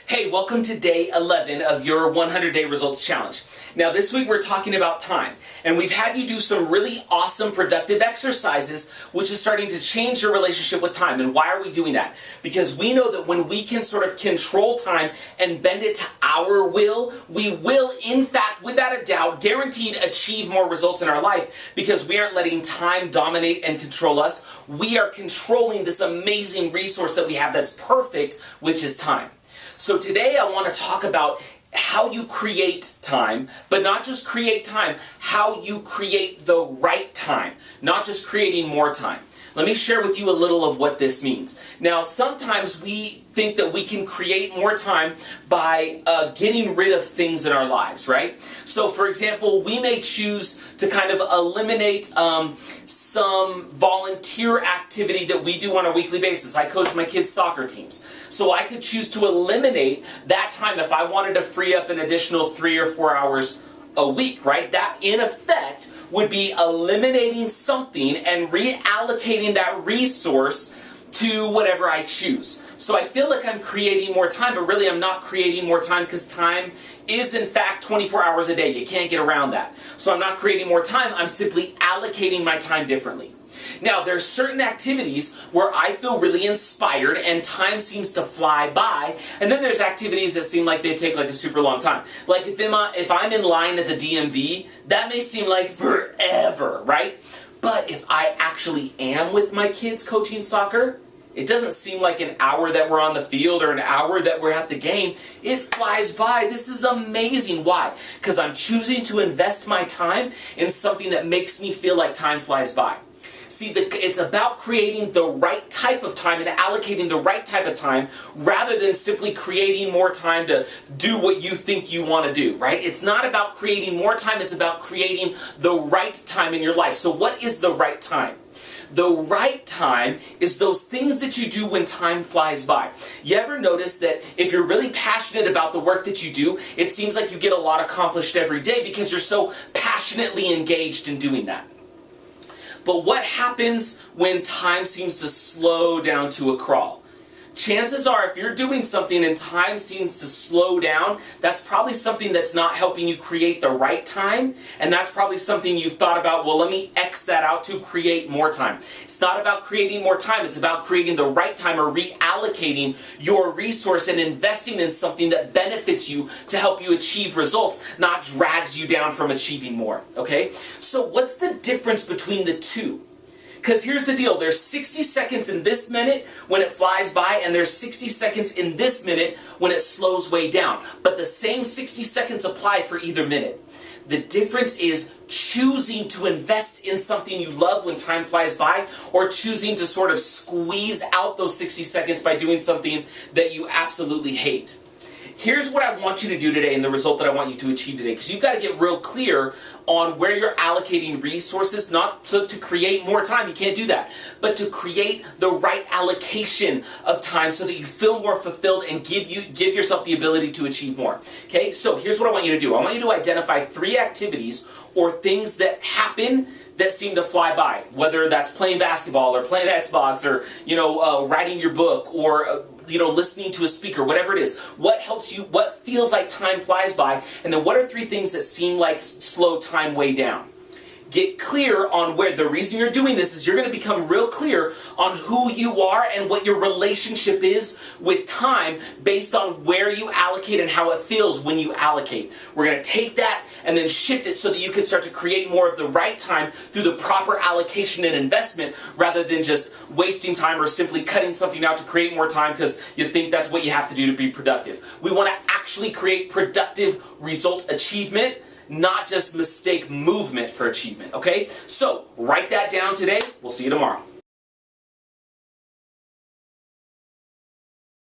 Hey, welcome to day 11 of your 100-day results challenge. Now this week we're talking about time, and we've had you do some really awesome productive exercises which is starting to change your relationship with time. And why are we doing that? Because we know that when we can sort of control time and bend it to our will, we will in fact, without a doubt, guaranteed achieve more results in our life because we aren't letting time dominate and control us. We are controlling this amazing resource that we have that's perfect, which is time. So today I want to talk about how you create time, but not just create time, how you create the right time, not just creating more time. Let me share with you a little of what this means. Now, sometimes we think that we can create more time by getting rid of things in our lives, right? So, for example, we may choose to kind of eliminate some volunteer activity that we do on a weekly basis. I coach my kids' soccer teams. So I could choose to eliminate that time if I wanted to free up an additional 3 or 4 hours a week, right? That, in effect, would be eliminating something and reallocating that resource to whatever I choose. So I feel like I'm creating more time, but really I'm not creating more time because time is in fact 24 hours a day. You can't get around that. So I'm not creating more time, I'm simply allocating my time differently. Now, there's certain activities where I feel really inspired and time seems to fly by, and then there's activities that seem like they take like a super long time. Like if I'm in line at the DMV, that may seem like forever, right? But if I actually am with my kids coaching soccer, it doesn't seem like an hour that we're on the field or an hour that we're at the game. It flies by. This is amazing. Why? Because I'm choosing to invest my time in something that makes me feel like time flies by. See, it's about creating the right type of time and allocating the right type of time rather than simply creating more time to do what you think you want to do, right? It's not about creating more time, it's about creating the right time in your life. So what is the right time? The right time is those things that you do when time flies by. You ever notice that if you're really passionate about the work that you do, it seems like you get a lot accomplished every day because you're so passionately engaged in doing that? But what happens when time seems to slow down to a crawl? Chances are, if you're doing something and time seems to slow down, that's probably something that's not helping you create the right time, and that's probably something you've thought about, well, let me X that out to create more time. It's not about creating more time, it's about creating the right time or reallocating your resource and investing in something that benefits you to help you achieve results, not drags you down from achieving more, okay? So what's the difference between the two? Because here's the deal, there's 60 seconds in this minute when it flies by, and there's 60 seconds in this minute when it slows way down. But the same 60 seconds apply for either minute. The difference is choosing to invest in something you love when time flies by, or choosing to sort of squeeze out those 60 seconds by doing something that you absolutely hate. Here's what I want you to do today and the result that I want you to achieve today, because you've got to get real clear on where you're allocating resources, not to create more time, you can't do that, but to create the right allocation of time so that you feel more fulfilled and give yourself the ability to achieve more. Okay, so here's what I want you to do. I want you to identify 3 activities or things that happen that seem to fly by, whether that's playing basketball or playing Xbox or writing your book or listening to a speaker, whatever it is. What helps you, what feels like time flies by, and then what are 3 things that seem like slow time way down? Get clear on where, the reason you're doing this is you're going to become real clear on who you are and what your relationship is with time based on where you allocate and how it feels when you allocate. We're going to take that and then shift it so that you can start to create more of the right time through the proper allocation and investment rather than just wasting time or simply cutting something out to create more time because you think that's what you have to do to be productive. We want to actually create productive result achievement, not just mistake movement for achievement, okay? So, write that down today. We'll see you tomorrow.